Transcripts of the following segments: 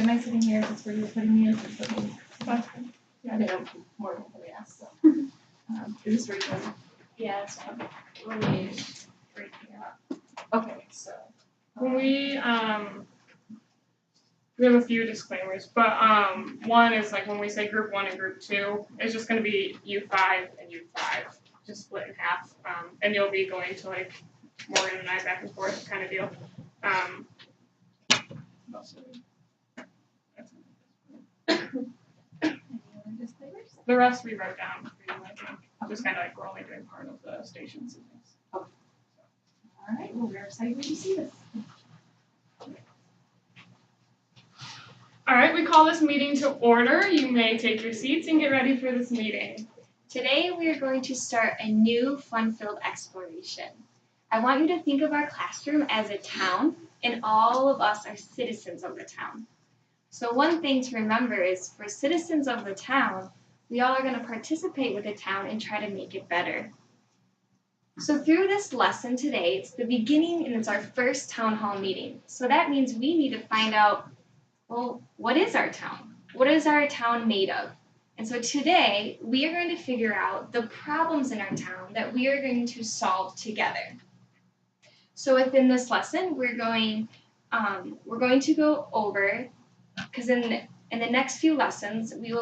am I sitting here? Is this where you're putting me? Is this something? Yeah, I think I'm more than somebody asked, so. Is this where you're going? Yeah, it's fine. Let me break it up. Okay, so. When we have a few disclaimers, but one is like when we say group 1 and group 2, it's just going to be U5 and U5, just split in half, and you'll be going to like Morgan and I back and forth kind of deal. The rest we wrote down for you, I think. Just kind of like we're only doing part of the stations and things. Okay. All right, well, we're excited to see this. All right, we call this meeting to order. You may take your seats and get ready for this meeting. Today we are going to start a new fun-filled exploration. I want you to think of our classroom as a town, and all of us are citizens of the town. So one thing to remember is for citizens of the town, we all are going to participate with the town and try to make it better. So through this lesson today, it's the beginning and it's our first town hall meeting. So that means we need to find out, well, what is our town? What is our town made of? And so today, we are going to figure out the problems in our town that we are going to solve together. So within this lesson, we're going to go over, because in the next few lessons, we're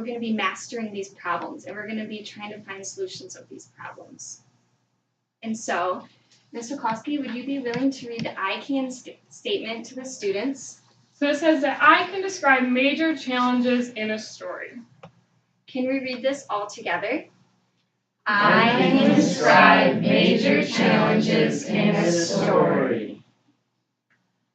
going to be mastering these problems, and we're going to be trying to find solutions of these problems. And so, Ms. Waclawski, would you be willing to read the I can statement to the students? So it says that I can describe major challenges in a story. Can we read this all together? I can describe major challenges in a story.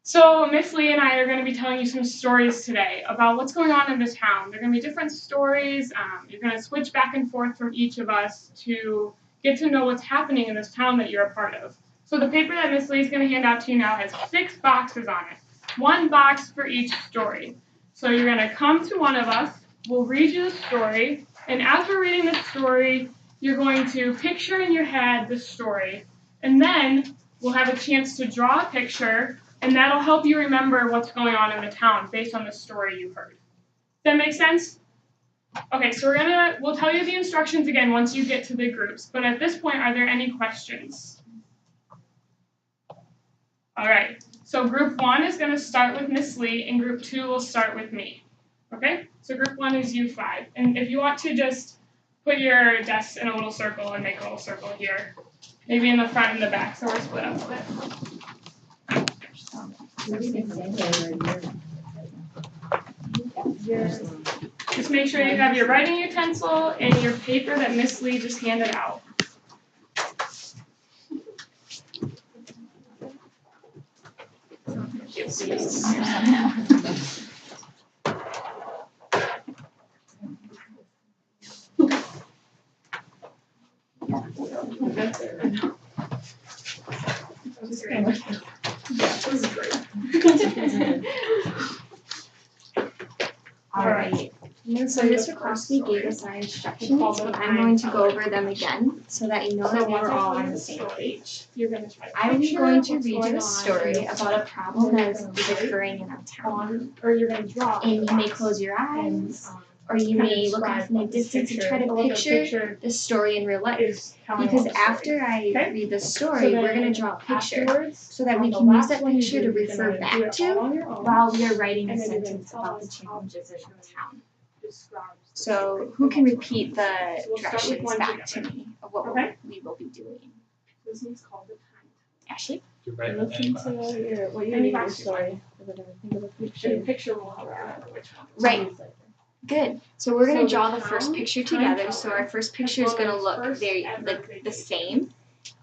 So Miss Lee and I are going to be telling you some stories today about what's going on in the town. They're going to be different stories. You're going to switch back and forth from each of us to get to know what's happening in this town that you're a part of. So the paper that Miss Lee is going to hand out to you now has 6 boxes on it. 1 box for each story. So you're going to come to one of us, we'll read you the story, and as we're reading the story, you're going to picture in your head the story, and then we'll have a chance to draw a picture, and that'll help you remember what's going on in the town based on the story you heard. Does that make sense? Okay, so we'll tell you the instructions again once you get to the groups, but at this point, are there any questions? All right. So group 1 is going to start with Miss Lee, and group 2 will start with me. Okay? So group 1 is U5. And if you want to just put your desks in a little circle and make a little circle here, maybe in the front and the back, so we're split up a bit. Just make sure you have your writing utensil and your paper that Miss Lee just handed out. All right. So Ms. Waclawski gave us our instructions, but I'm going to go over them again so that you know that we're all on the same page. I'm going to read you a story about a problem that is occurring in our town. And you may close your eyes, or you may look off in the distance and try to picture the story in real life. Because after I read the story, we're going to draw a picture so that we can use that picture to refer back to while we are writing a sentence about the challenges in our town. So who can repeat the directions back to me of what we will be doing? This one's called the time. Ashley? Listen to what you read in the story. Picture will help you remember which one. Right. Good. So we're going to draw the first picture together. So our first picture is going to look very the same.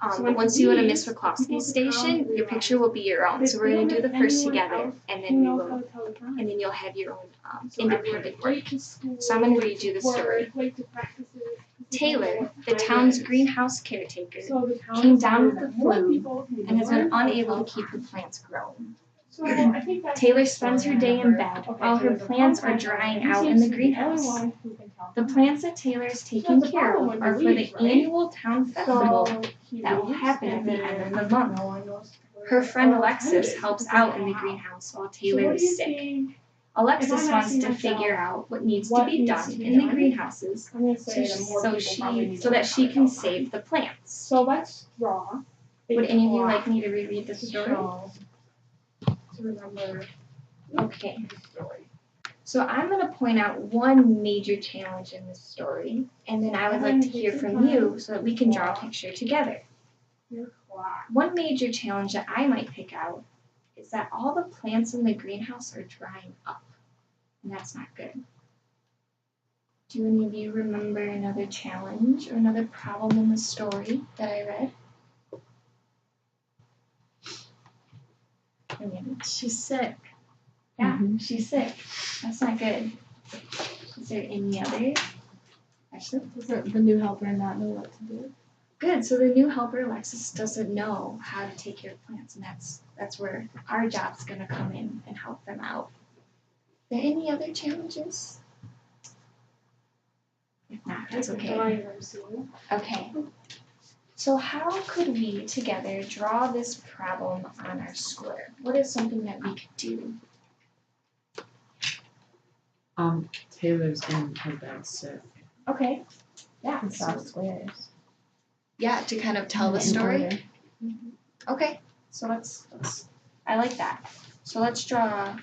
But once you go to Ms. Waclawski's station, your picture will be your own. So we're going to do the first together, and then you'll have your own independent work. So I'm going to read you the story. Taylor, the town's greenhouse caretaker, came down with the flu and has been unable to keep her plants growing. Taylor spends her day in bed while her plants are drying out in the greenhouse. The plants that Taylor is taking care of are for the annual town festival that will happen at the end of the month. Her friend Alexis helps out in the greenhouse while Taylor is sick. Alexis wants to figure out what needs to be done in the greenhouses so that she can save the plants. So let's draw. Would any of you like me to reread the story? To remember Okay. the story. So I'm going to point out one major challenge in this story, and then I would like to hear from you so that we can draw a picture together. Your clock. One major challenge that I might pick out is that all the plants in the greenhouse are drying up, and that's not good. Do any of you remember another challenge or another problem in the story that I read? She's sick. Yeah, she's sick. That's not good. Is there any other? Actually, Doesn't the new helper not know what to do? good. So the new helper, Alexis, doesn't know how to take care of plants, and that's where our job's gonna come in and help them out. Are there any other challenges? If not, that's okay. Okay. So how could we together draw this problem on our square? What is something that we could do? Taylor's in her bed sick. Okay. Yeah. Draw squares. Yeah, to kind of tell the story. Okay. So let's I like that. So let's draw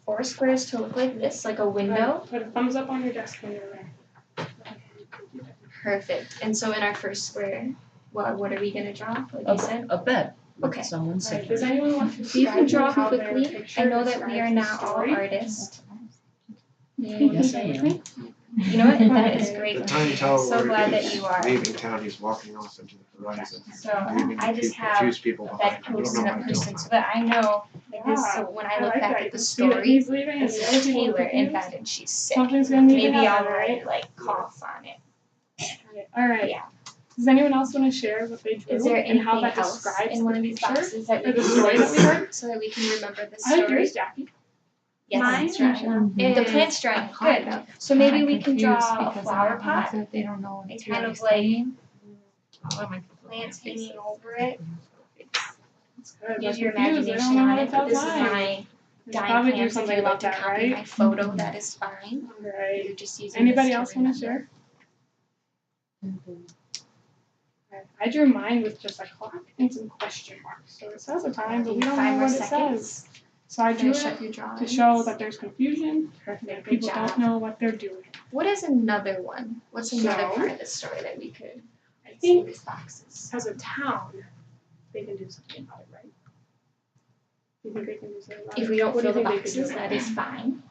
4 squares to look like this, like a window. Put a thumbs up on your desk when you're there. Perfect. And so in our first square, what are we gonna draw? Like you said? A bed. With Okay. someone Right. sick. Does anyone want to You can describe draw how their quickly. picture I know that we are describes the not all story? artists. Yes, I am. You know what? That is great. The tiny tower So glad that you are. leaving town, he's walking off into the horizon. So leaving I just have confuse people a behind. I don't bedpost know and a what he's person doing. so that I know like this. Yeah, So when I I look like back that. at You the can see that story, he's leaving and this the other is people Taylor in confused. bed and she's sick. Something's gonna need to Maybe I'll happen, write right? like cough on it. All right. Yeah. Does anyone else want to share what they drew Is there and anything how that else describes in one the of these picture? boxes that or you the can story that we heard? so that we can remember the I like story? yours, Jackie. Yes, Mine? that's right. Mhm. The plant's drawing. Good. So maybe we can draw a flower pot If they don't know. and kind of like plants hanging over it. That's good. Use They're your confused. They imagination don't know on how to it. tell But this is time. my We should dying probably do plants. If something you'd like about to that, copy right? my photo, that is fine. All right. You're just using Anybody this else to want to remember. share? I drew mine with just a clock and some question marks. So it says a time, but we don't 5 know more what it seconds. says. So I drew Finish it up your drawings. to show that there's confusion, Perfect. that Good people job. don't know what they're doing. What is another one? What's another So- part of the story that we could I see in think these boxes? as a town, they can do something about it, right? You think they can do something about it? If we don't What do fill you the think they could do boxes, about that it? is fine.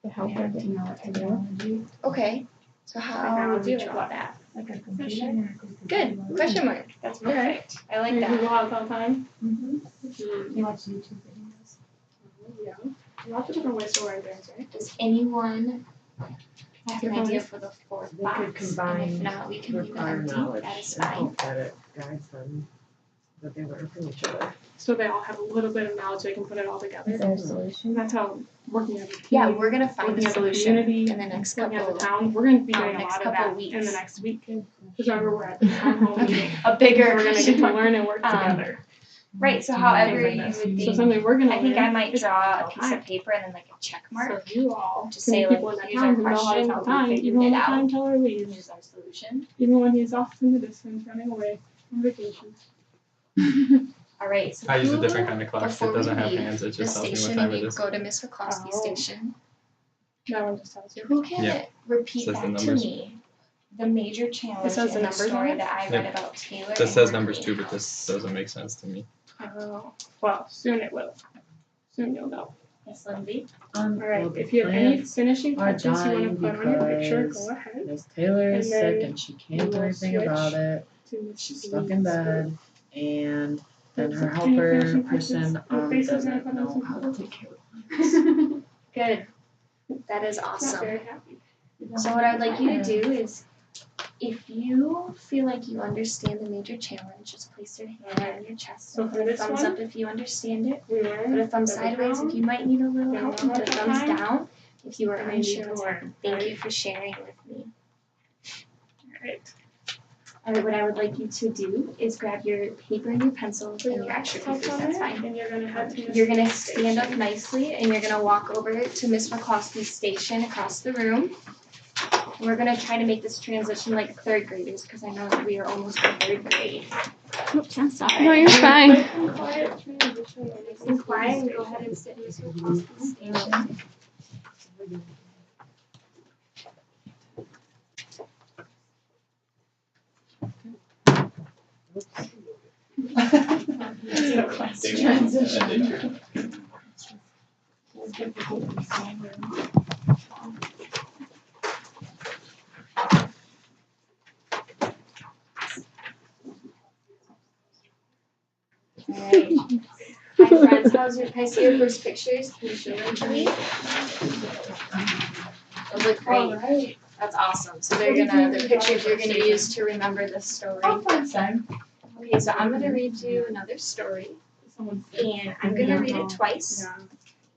To help them to know what to do. Okay. So how would we draw that? Like a computer. Good. Question mark. That's perfect. I like Maybe that. Google all the time. You watch YouTube videos. Yeah. Lots of different ways to learn things, right? Does anyone have an Different idea ways? for the fourth They box? could And combine if not, we can with leave it our empty. knowledge That is and fine. hope that it guides them, that they learn from each other. So they all have a little bit of knowledge, they can put it all Is together. there a solution? That's how working as a team. Yeah, we're gonna find Working a as a solution community, in the next working as a couple. town. We're going to be doing a next lot of couple that weeks. in the next week. Because remember, we're at the town hall meeting. A bigger We're going to get question to mark. learn and work Um, together. Right, so however Things you like would this. So think. something we're going to I learn. think I might is draw a tell piece time. of paper and then like a check mark. So you all Just can say, be people like, in that here's town our who know how to question, tell but we time, figured even when it the out. time teller leaves. Here's our solution. Even when he's off in the distance running away on vacation. All right, so I use a who, different kind of clock before that doesn't we have leave hands, it the just tells me what station time and it you is. go to Miss Waclawski's Oh. station, That one just tells you. who can Yeah. repeat Says the that to numbers. me? The major challenge says the in the numbers on story it? that I Yeah. read about Taylor. This and says her numbers too, but greenhouse. this doesn't make sense to me. Oh, well, soon it will. Soon you'll know. Yes, Lindsay. All right, Well, the if you have any plants finishing are touches you want to dying put on your picture, because go ahead. Miss Taylor is And then sick and she can't we do will anything about switch it. To Miss She's stuck in bed, and then her Any helper finishing person touches? Your face is gonna doesn't put on know some how to photos. take care of Good. That is Not awesome. very happy. So what I'd like you to do is, if you feel like you understand the major challenge, just place your hand on your chest So and for put a this thumbs one? up if you understand it. We Put learn. a thumb that we sideways if found. you might need a little Don't help. know Put a about thumbs time. down if you are And we need unsure. to learn, Thank right? you for sharing with me. Alright. And what I would like you to do is grab your paper and your pencils and your extra papers, that's fine. And you're gonna head to You're gonna stand up nicely and you're gonna walk over to Miss Waclawski's station across the room. We're gonna try to make this transition like third graders because I know that we are almost in third grade. Oops, I'm sorry. No, you're fine. Quiet transition. Nice and quiet and go ahead and sit in Miss Waclawski's station. Transition. Alright. Hi friends, can I see your first pictures? Can you show them to me? Those look great. Alright. That's awesome. So the pictures you're gonna use to remember this story. Okay, so I'm gonna read you another story. And I'm gonna read it twice.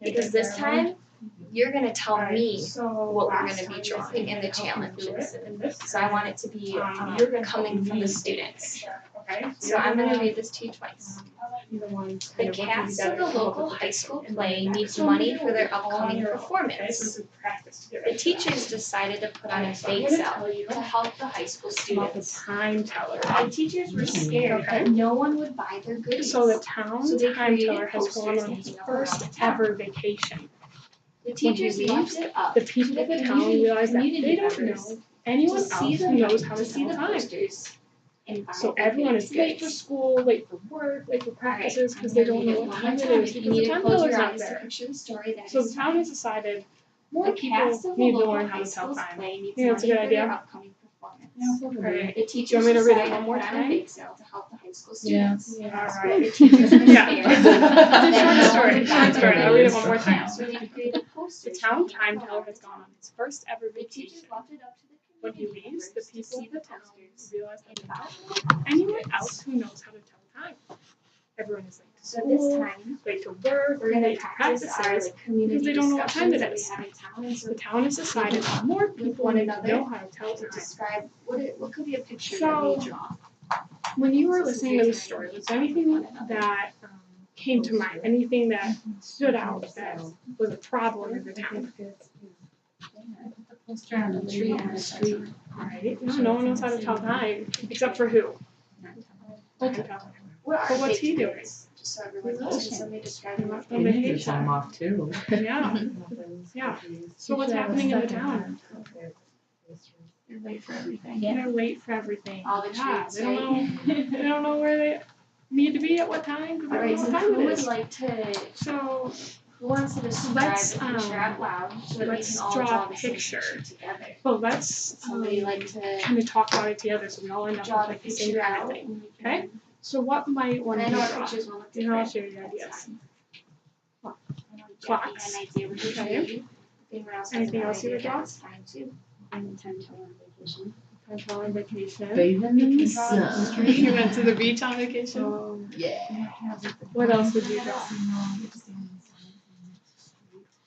Because this time you're gonna tell me what we're gonna be drawing and the challenges. So I want it to be coming from the students. Okay. So I'm gonna read this to you twice. The cast of the local high school play needs money for their upcoming performance. The teachers decided to put on a bake sale to help the high school students. Time teller. The teachers were scared that no one would buy their goodies. So the town So they time teller created has gone posters on to his hang up first around town. ever vacation. The teachers left it up. The people of the town realize that they don't know anyone else who knows how to see the tell time. posters. And buy So their everyone is late for goods. school, late for work, late for practices because they don't know what time it is You because need the to time close teller's your not eyes to there. picture the story that So is the town has decided more the people cast of the need to local learn how high to tell school's time. play needs You think that's a money good for their idea? upcoming performance. Alright. The Do teachers you want me to read it decided one more to put on a time? bake sale to help the high school Yes. students. Alright. The teachers were Yeah. scared It's a that short no story, one would buy short their story. I'll read it goodies. one more time. So they created The posters. town to time hang teller around has the gone town. on his first ever The vacation. teachers left it up to the When he community leaves, the members to people see of the the town posters realize that and they buy don't know anyone else who knows how to tell time. Everyone is late to So this school, time, late to work, we're gonna late to practice our practices. community they don't know what time discussions it that we is. have in town, and so The town has decided that more people one need to another know how to tell to time. describe what could be a picture So, that we draw. When you were This is listening your to the turn. story, was there anything that came to mind? Anything that stood out that was a problem in the town? Poster on the tree on the street. Right? No one knows how to tell time, except for who? Time teller. What But are what's he baked doing? goods? Just so everyone knows, can somebody describe them up? On vacation. I'm off too. Yeah. Yeah. So what's happening in the town? You're late for everything. They're late for everything. All the Yeah, treats, they don't know where they need to be at what time because they Alright, don't so know what time who it would is. like to, So who wants to describe Let's, the picture out loud so that we let's can all draw draw a the same picture. picture together? but let's Somebody like to kind of talk about it together so we all end up draw with the like the same picture kind of out? thing. and we can- Okay. So what might one And I of you know our draw? pictures will look You know, I'll different. share your That's ideas. fine. I know Jackie Clocks. had an idea with the Okay. tree. Anyone else has Anything an else you idea, would draw? that's fine too. Time teller on vacation. Bathing in the You sun. went to the beach on vacation. Yeah. What else would you draw?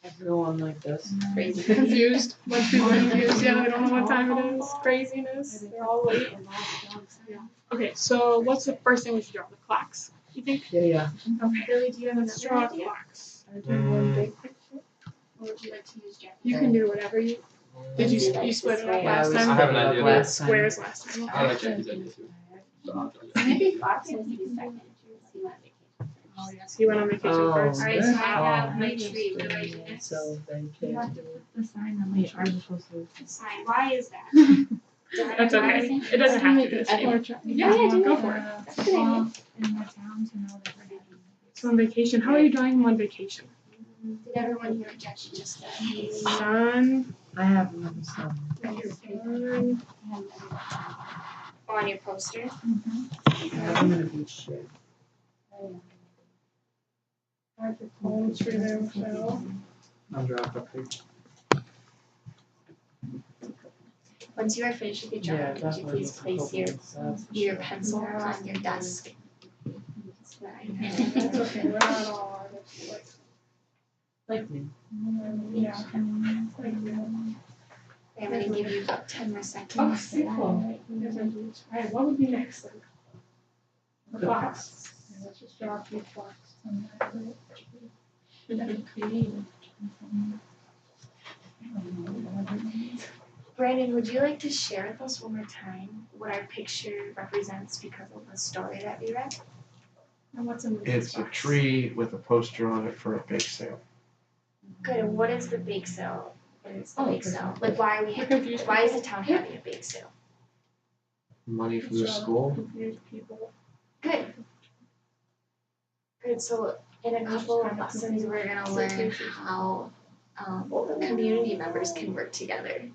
Everyone like this. Crazy. Confused. Like people are confused. Yeah, they don't know what time it is. Craziness. They're all late. Yeah. Okay, so what's the first thing we should draw? The clocks. You think? Yeah. Okay. Billy, do you have Let's another draw idea? clocks. Or would you like to use Jackie? You can do whatever you. Did you split it up Yeah, last we time? I have an idea. last time. Squares last time. I like Jackie's idea too. Maybe Fox has to be second. She went on vacation. Oh yes, he went on vacation Oh. first. Alright, so I have my tree. What do I do next? So they can. The sign on the tree. Sign. Why is that? That's okay. It doesn't have to be this way. Yeah, go for it. That's a good idea. In the town to know that we're having. So on vacation, how are you drawing him on vacation? Did everyone hear what Jackie just said? Sun. I have another son. Sun. On your poster? I'm gonna be shit. Palm tree there, Michelle. I'll draw a picture. Once you are finished with your drawing, could you please place your pencil on your desk? That's okay. We're not all artists. Like me. Yeah. Like you. I'm gonna give you about 10 more Oh, seconds. very cool. Alright, what would be next then? The box. Yeah, let's just draw a few box. Brandon, would you like to share with us one more time what our picture represents because of the story that we read? And what's in this It's a box? tree with a poster on it for a bake sale. Good. And what is the bake sale? What is the Oh, bake sale? Like, why are we? We're confused. Why is the town having a bake sale? Money for the school. Confused people. Good. Good. So in a couple of lessons, we're gonna learn how community members can work together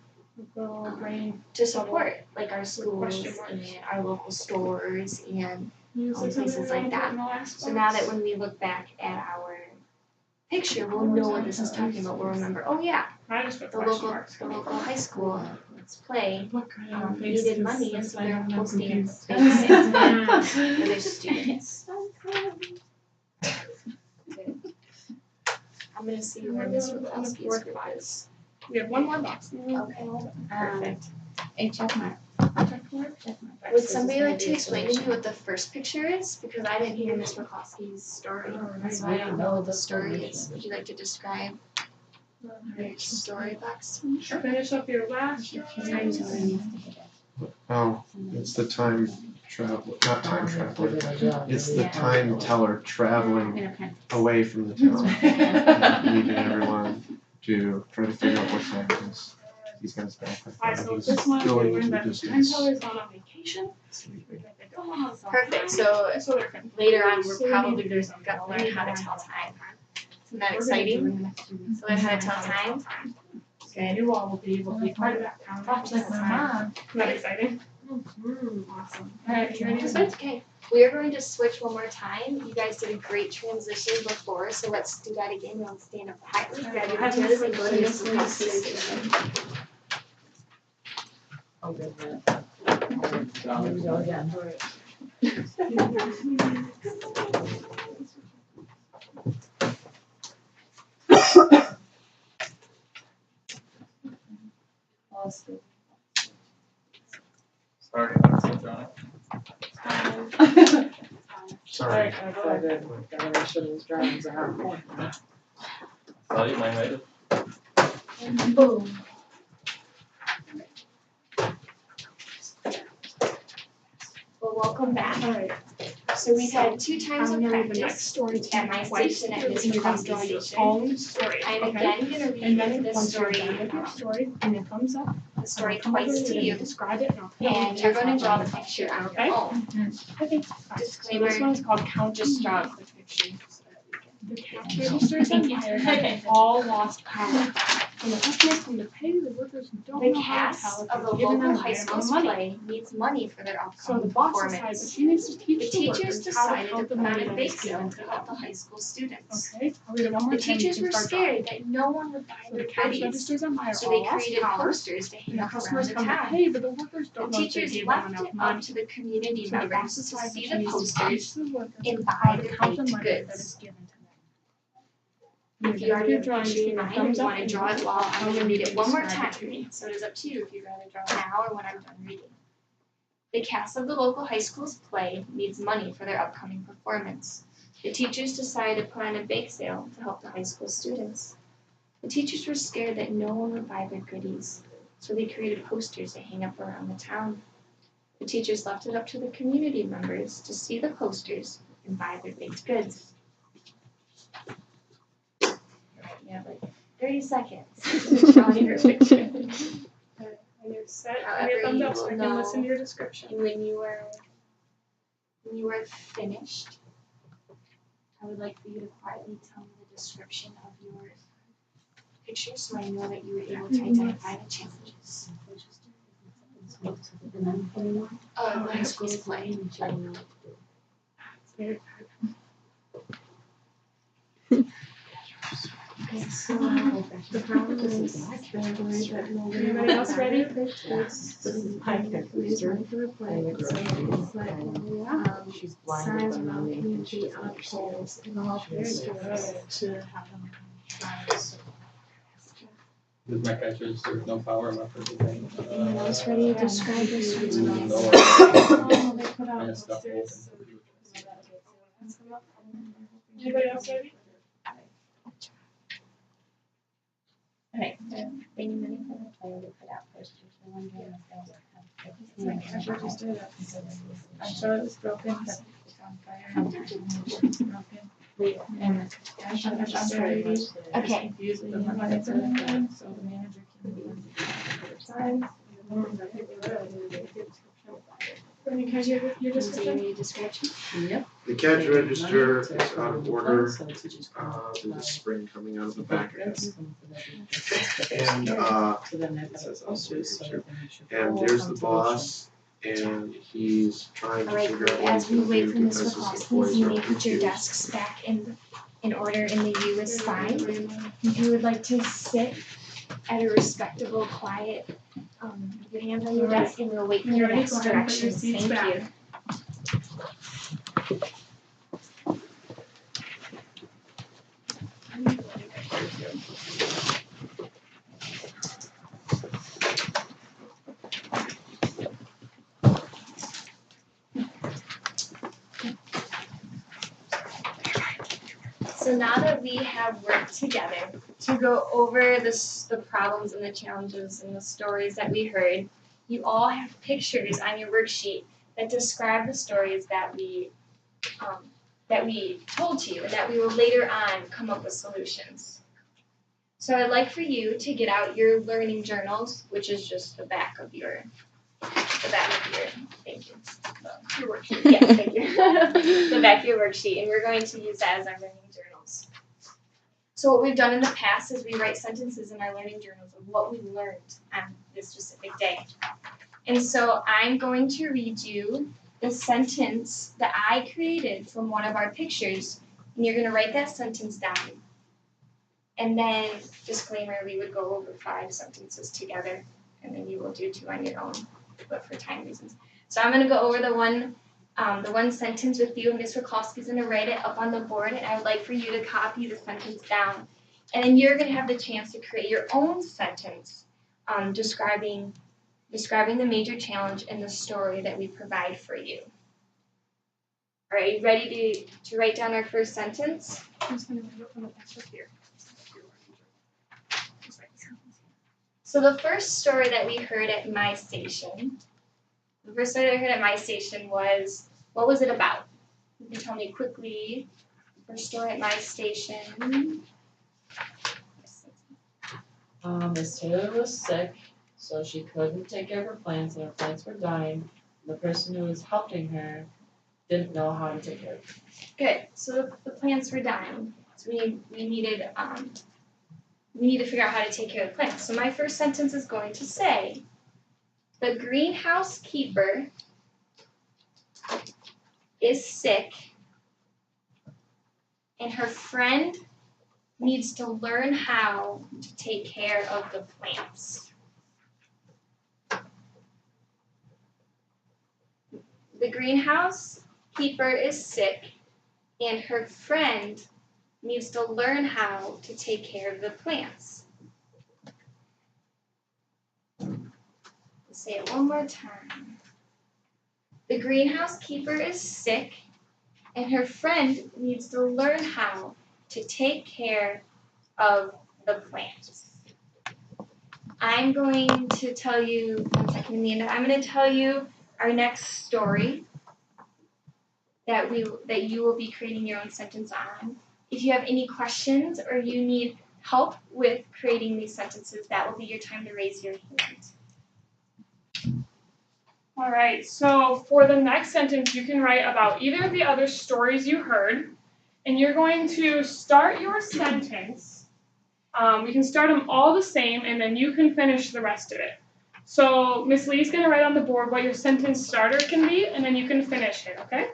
Little brain. to support like our schools Question marks. and our local stores and Music places like that. So now that when we look back at our picture, we'll know what this is talking about. We'll remember, oh yeah, I just put the question local marks. high school play What kind of face needed is money, and this? so I they're don't know, hosting a bake confused. sale for their students. I'm gonna see where Miss Waclawski's group is. We have one more box. Okay, perfect. A check mark. Would somebody like to explain to me what the first picture is? Because I didn't hear Miss Waclawski's story, so I don't know what the story is. Would you like to describe your story box? Finish up your last drawing. Oh, it's the time travel, not time traveler. It's the time teller traveling away from the town, leaving everyone to try to figure out what time it is. He's got his backpack Alright, on. so He's this one, we going learned into that the the time distance. teller's gone on vacation. Sleeping. They don't know how to tell Perfect, time. so So they're confused. later on, So we're we need probably to do something. gonna learn how to tell time. Isn't that We're gonna do exciting? So learn how to tell time? So you all will be able to be part of that town. Watch like my mom. Isn't that exciting? Awesome. Alright, you ready to switch? Okay, we are going to switch one more time. You guys did a great transition before, so let's do that again. You'll stand up quietly, grab your materials, and go to Miss Waclawski's station. Oh, good. Here we go again. Starting on the drawing. Sorry. So good. Gotta make sure those drawings are on point. Sorry, my head. Boom. Well, welcome back. Alright. So we've had 2 times I'm of gonna read the practice next story to at you my twice. station at You're Miss gonna come draw your Waclawski's station. own story, I'm okay? again gonna read And then the once you're story, done with your story, and it comes up, the story I'll come over twice to and you, describe it, and I'll put it on and the you're check gonna mark draw on the the picture on Okay. your own. Okay. So Disclaimer. this one's called Count Just draw a Just quick picture. The cash registers and buyers have all lost power. When the customers come to pay, the workers don't The know how to cast tell if of the they've given them local high the school's money. play needs money for their So the upcoming boss decides that performance. she needs to The teach the teachers workers how to decided to count the put on money a that bake is given sale to to help them. the high school students. Okay, I'll read it one more The time. You teachers can were start drawing. scared that no one would buy So the their cash goodies, registers and buyers so all they lost created power. posters to hang And the up around customers the come to town. pay, but the workers The don't know if they teachers gave them left enough it money. up to the community So the boss members to decides see that she the needs to posters teach the workers and how buy to their count the baked money that is goods. given to them. If you already have a drawing, picture in you can mind, or thumbs you up wanna and draw it while I'm gonna read it one more describe time. it to me. So it is up to you if you'd rather draw now or when I'm done reading. The cast of the local high school's play needs money for their upcoming performance. The teachers decided to put on a bake sale to help the high school students. The teachers were scared that no one would buy their goodies, so they created posters to hang up around the town. The teachers left it up to the community members to see the posters and buy their baked goods. You have like 30 seconds to draw your picture. When you're set, give me However a thumbs you up so I will can know. listen to your description. When you are finished, I would like for you to quietly tell me the description of your picture so I know that you were able to identify the challenges. The high school's play. Okay, so the problem is that anybody else ready? She's blinded by mommy. Community on polls and all very good to have them try. With my catchers, there's no power left for the thing. Anyone else ready to describe this? No. Oh, they put out And stuff open. posters. Anybody else ready? Alright, the bringing money for the player to put out posters for one game of those I just did it. I'm sure it was broken, but it's on fire. It's broken. And I shut it down already. Okay. Confused with the one that's in there, so the manager can be on the other side. Can you catch your description? description? Yep. The cash register is out of order. So it's just- There's a spring coming out of the back of it. And, And, So then that it says posters, so also then you should and follow there's the conservation. boss, and he's trying to Alright, figure out what as he's we gonna wait do for Ms. because his Waclawski, employees you are may put your confused. desks back in order and the U is fine. If you would like to sit at a respectable, quiet, with your hands on your desk, and we'll wait for You the ready? next Go ahead and put your directions, seats thank back. you. So now that we have worked together to go over the problems and the challenges and the stories that we heard, you all have pictures on your worksheet that describe the stories that we told to you and that we will later on come up with solutions. So I'd like for you to get out your learning journals, which is just the back of your, thank you. Your worksheet. Yeah, thank you. The back of your worksheet, and we're going to use that as our learning journals. So what we've done in the past is we write sentences in our learning journals of what we learned on this specific day. And so I'm going to read you the sentence that I created from one of our pictures, and you're going to write that sentence down. And then, disclaimer, we would go over 5 sentences together, and then you will do 2 on your own, but for time reasons. So I'm going to go over the one sentence with you, and Ms. Waclawski's going to write it up on the board, and I would like for you to copy the sentence down. And then you're going to have the chance to create your own sentence describing the major challenge and the story that we provide for you. Are you ready to write down our first sentence? I'm just gonna read it from the picture here. So the first story that we heard at my station, was, what was it about? You can tell me quickly. First story at my station. Miss Taylor was sick, so she couldn't take care of her plants, and her plants were dying. The person who was helping her didn't know how to take care of them. Good. So the plants were dying. So we need to figure out how to take care of the plants. So my first sentence is going to say, the greenhouse keeper is sick, and her friend needs to learn how to take care of the plants. The greenhouse keeper is sick, and her friend needs to learn how to take care of the plants. Let's say it one more time. The greenhouse keeper is sick, and her friend needs to learn how to take care of the plants. I'm going to tell you, one second, Amanda, I'm going to tell you our next story that you will be creating your own sentence on. If you have any questions or you need help with creating these sentences, that will be your time to raise your hand. All right, so for the next sentence, you can write about either of the other stories you heard, and you're going to start your sentence. We can start them all the same, and then you can finish the rest of it. So Miss Lee's going to write on the board what your sentence starter can be, and then you can finish it, okay?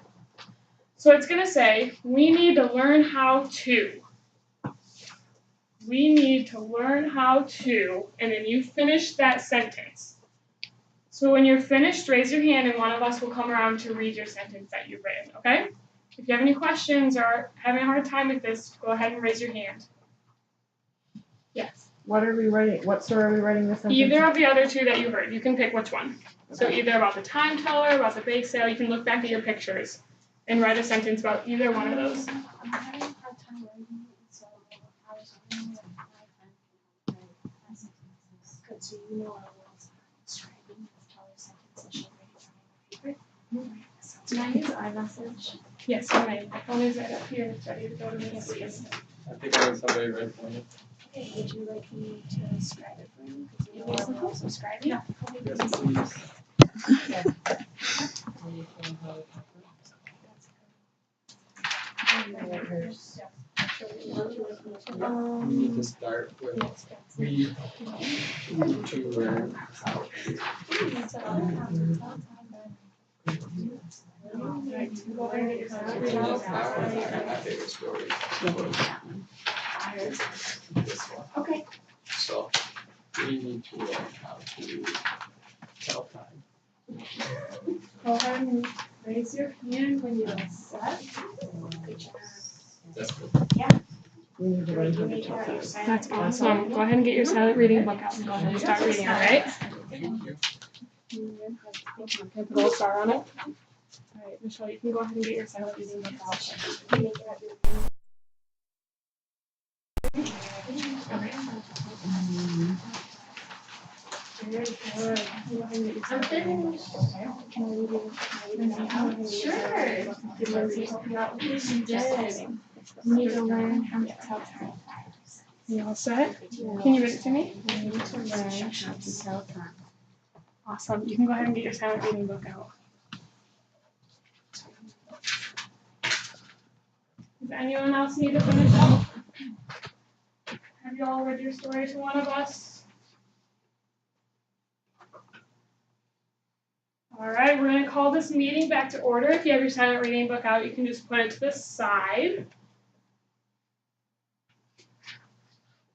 So it's going to say, we need to learn how to. We need to learn how to, and then you finish that sentence. So when you're finished, raise your hand, and one of us will come around to read your sentence that you've written, okay? If you have any questions or having a hard time with this, go ahead and raise your hand. Yes. What are we writing? What story are we writing this sentence? Either of the other two that you heard. You can pick which one. So either about the time teller, about the bake sale. You can look back at your pictures and write a sentence about either one of those. I'm having a hard time writing it, so I was wondering if my friend can help write my sentences. Good, so you know I was describing this teller sentence and she'll write it down on paper. Can I use iMessage? Yes, my phone is right up here. It's ready to go to me. I think I need somebody to write for me. Okay, would you like me to describe it for you? Because you know I love subscribing. Yeah. Yes, please. We need to start with, we need to learn how to. That's my favorite story. This one. Okay. So, we need to learn how to tell time. Go ahead and raise your hand when you're set. That's good. We need to learn how to tell time. That's awesome. Go ahead and get your silent reading book out and go ahead and start reading, all right? Thank you. Can I put a little star on it? All right, Michelle, you can go ahead and get your silent reading book out. Very good. Go ahead and get your silent reading book out. Can I read it out? Sure. Did Lindsay help you out with this? She did. You need to learn how to tell time. You all set? Can you read it to me? You need to learn how to tell time. Awesome. You can go ahead and get your silent reading book out. Does anyone else need to finish up? Have you all read your story to one of us? All right, we're going to call this meeting back to order. If you have your silent reading book out, you can just put it to the side.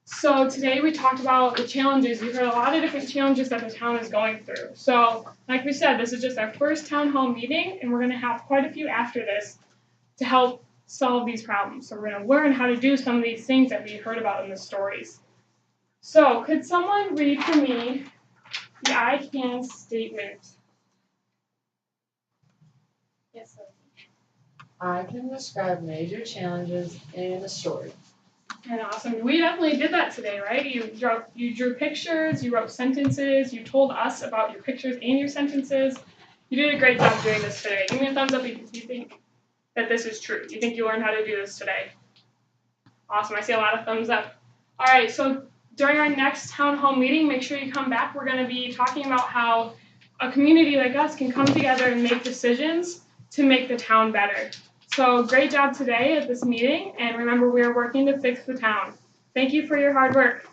So today we talked about the challenges. We heard a lot of different challenges that the town is going through. So like we said, this is just our first town hall meeting, and we're going to have quite a few after this to help solve these problems. So we're going to learn how to do some of these things that we heard about in the stories. So could someone read for me the I can statement? Yes, sir. I can describe major challenges in a story. And awesome. We definitely did that today, right? You drew pictures, you wrote sentences, you told us about your pictures and your sentences. You did a great job doing this today. Give me a thumbs up if you think that this is true. You think you learned how to do this today. Awesome. I see a lot of thumbs up. All right, so during our next town hall meeting, make sure you come back. We're going to be talking about how a community like us can come together and make decisions to make the town better. So great job today at this meeting, and remember, we are working to fix the town. Thank you for your hard work.